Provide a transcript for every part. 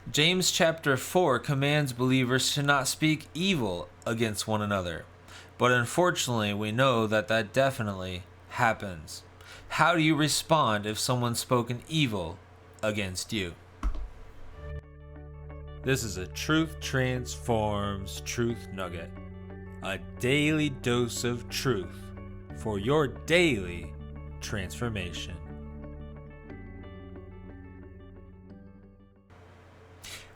James chapter 4 commands believers to not speak evil against one another. But unfortunately, we know that definitely happens. How do you respond if someone's spoken evil against you? This is a Truth Transforms Truth Nugget. A daily dose of truth for your daily transformation.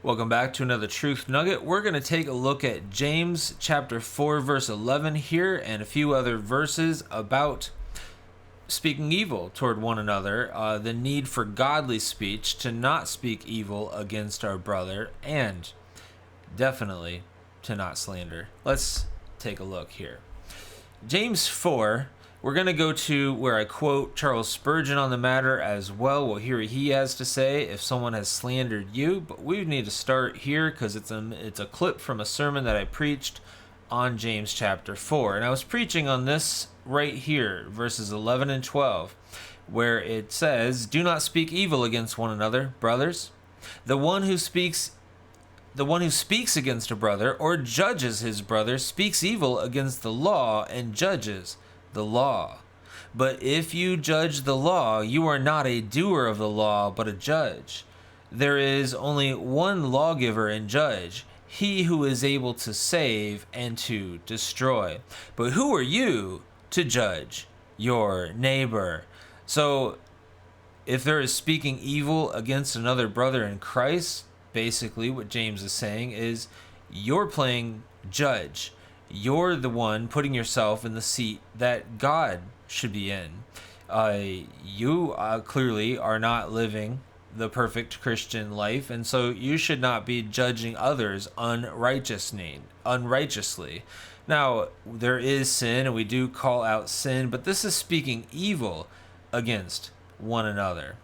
Welcome back to another Truth Nugget. We're going to take a look at James chapter 4 verse 11 here and a few other verses about speaking evil toward one another, the need for godly speech, to not speak evil against our brother, and definitely to not slander. Let's take a look here. James 4, we're going to go to where I quote Charles Spurgeon on the matter as well. We'll hear what he has to say if someone has slandered you. But we need to start here because it's a clip from a sermon that I preached on James chapter 4. And I was preaching on this right here, verses 11 and 12, where it says, "Do not speak evil against one another, brothers. The one who speaks against a brother or judges his brother speaks evil against the law and judges the law. But if you judge the law, you are not a doer of the law, but a judge. There is only one lawgiver and judge, he who is able to save and to destroy. But who are you to judge your neighbor?" So if there is speaking evil against another brother in Christ, basically what James is saying is you're playing judge. You're the one putting yourself in the seat that God should be in. You clearly are not living the perfect Christian life, and so you should not be judging others unrighteously. Now, there is sin, and we do call out sin, but this is speaking evil against one another.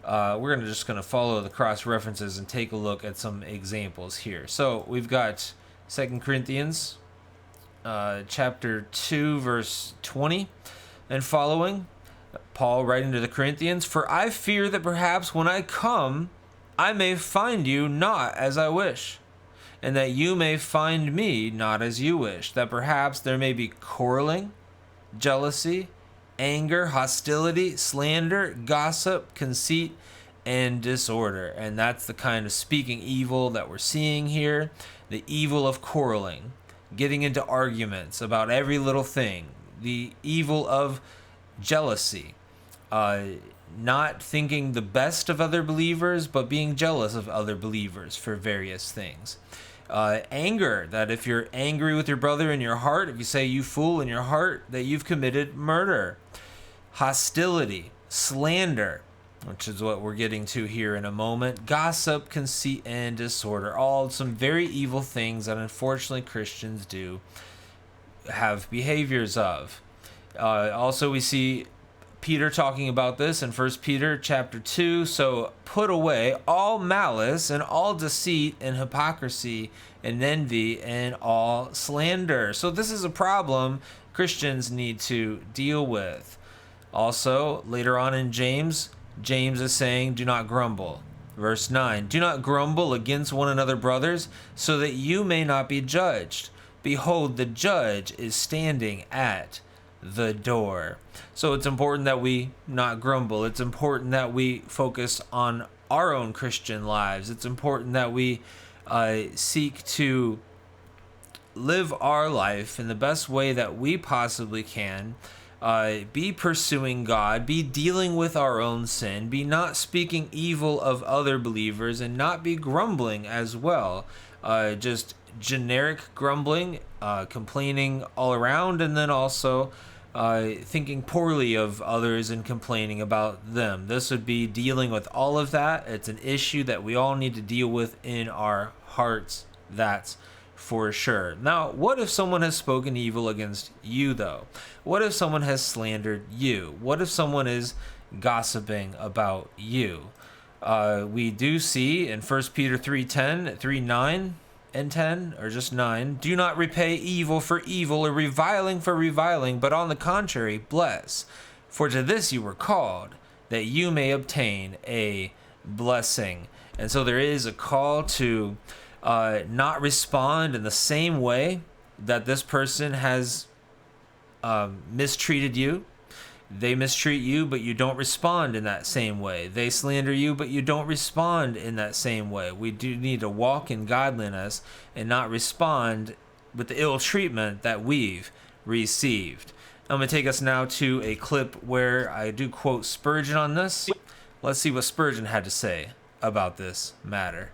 We're just going to follow the cross references and take a look at some examples here. So we've got 2 Corinthians chapter 2, verse 20 and following. Paul writing to the Corinthians, "For I fear that perhaps when I come, I may find you not as I wish, and that you may find me not as you wish, that perhaps there may be quarreling, jealousy, anger, hostility, slander, gossip, conceit, and disorder." And that's the kind of speaking evil that we're seeing here. The evil of quarreling, getting into arguments about every little thing. The evil of jealousy, not thinking the best of other believers, but being jealous of other believers for various things. Anger, that if you're angry with your brother in your heart, if you say "you fool" in your heart, that you've committed murder. Hostility, slander, which is what we're getting to here in a moment. Gossip, conceit, and disorder. All some very evil things that unfortunately Christians do have behaviors of. Also, we see Peter talking about this in 1 Peter chapter 2. "So put away all malice and all deceit and hypocrisy and envy and all slander." So this is a problem Christians need to deal with. Also, later on in James is saying, "Do not grumble." Verse 9, "Do not grumble against one another, brothers, so that you may not be judged. Behold, the judge is standing at the door." So it's important that we not grumble. It's important that we focus on our own Christian lives. It's important that we seek to live our life in the best way that we possibly can. Be pursuing God, be dealing with our own sin, be not speaking evil of other believers, and not be grumbling as well. Just generic grumbling, complaining all around, and then also thinking poorly of others and complaining about them. This would be dealing with all of that. It's an issue that we all need to deal with in our hearts. That's for sure. Now, what if someone has spoken evil against you, though? What if someone has slandered you? What if someone is gossiping about you? We do see in 1 Peter 3:10, 3:9 and 10, or just 9, "Do not repay evil for evil or reviling for reviling, but on the contrary, bless. For to this you were called, that you may obtain a blessing." And so there is a call to not respond in the same way that this person has mistreated you. They mistreat you, but you don't respond in that same way. They slander you, but you don't respond in that same way. We do need to walk in godliness and not respond with the ill treatment that we've received. I'm going to take us now to a clip where I do quote Spurgeon on this. Let's see what Spurgeon had to say about this matter.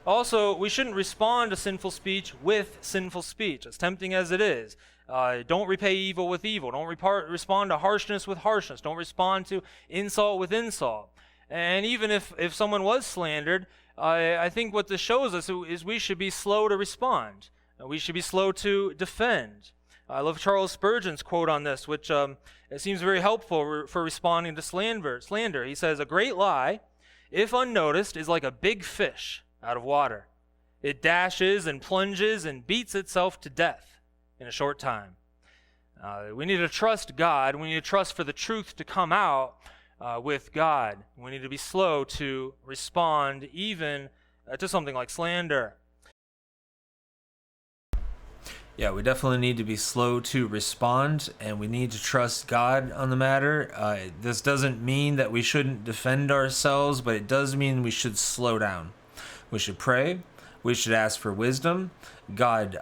Also, we shouldn't respond to sinful speech with sinful speech, as tempting as it is. Don't repay evil with evil. Don't respond to harshness with harshness. Don't respond to insult with insult. And even if someone was slandered, I think what this shows us is we should be slow to respond. We should be slow to defend. I love Charles Spurgeon's quote on this, which it seems very helpful for responding to slander. He says, "A great lie, if unnoticed, is like a big fish out of water. It dashes and plunges and beats itself to death in a short time." We need to trust God. We need to trust for the truth to come out with God. We need to be slow to respond even to something like slander. Yeah, we definitely need to be slow to respond, and we need to trust God on the matter. This doesn't mean that we shouldn't defend ourselves, but it does mean we should slow down. We should pray. We should ask for wisdom. God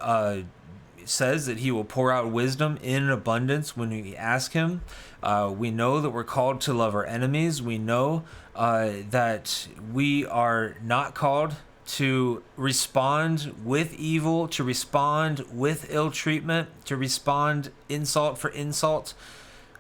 says that he will pour out wisdom in abundance when we ask him. We know that we're called to love our enemies. We know that we are not called to respond with evil, to respond with ill treatment, to respond insult for insult.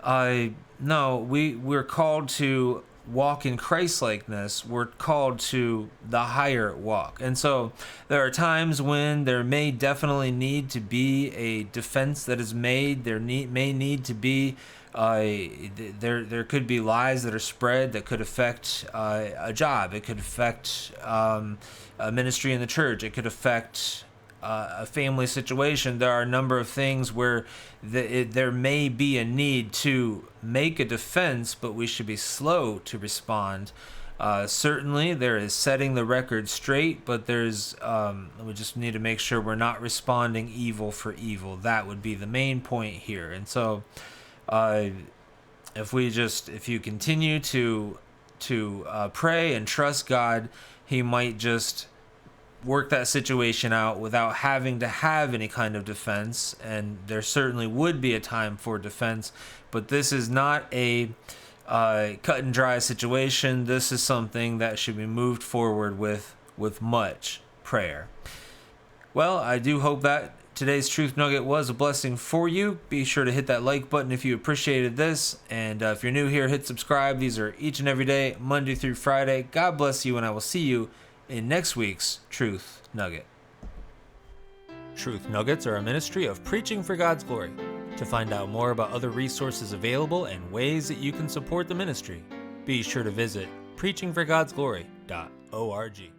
No, we're called to walk in Christ-likeness. We're called to the higher walk. And so there are times when there may definitely need to be a defense that is made. There may need to be there could be lies that are spread that could affect a job. It could affect a ministry in the church. It could affect a family situation. There are a number of things where there may be a need to make a defense, but we should be slow to respond. Certainly, there is setting the record straight, but there's we just need to make sure we're not responding evil for evil. That would be the main point here. And so, if you continue to pray and trust God, He might just work that situation out without having to have any kind of defense. And there certainly would be a time for defense, but this is not a cut and dry situation. This is something that should be moved forward with much prayer. Well, I do hope that today's Truth Nugget was a blessing for you. Be sure to hit that like button if you appreciated this. And if you're new here, hit subscribe. These are each and every day, Monday through Friday. God bless you, and I will see you in next week's Truth Nugget. Truth Nuggets are a ministry of preaching for God's glory. To find out more about other resources available and ways that you can support the ministry, be sure to visit preachingforgodsglory.org.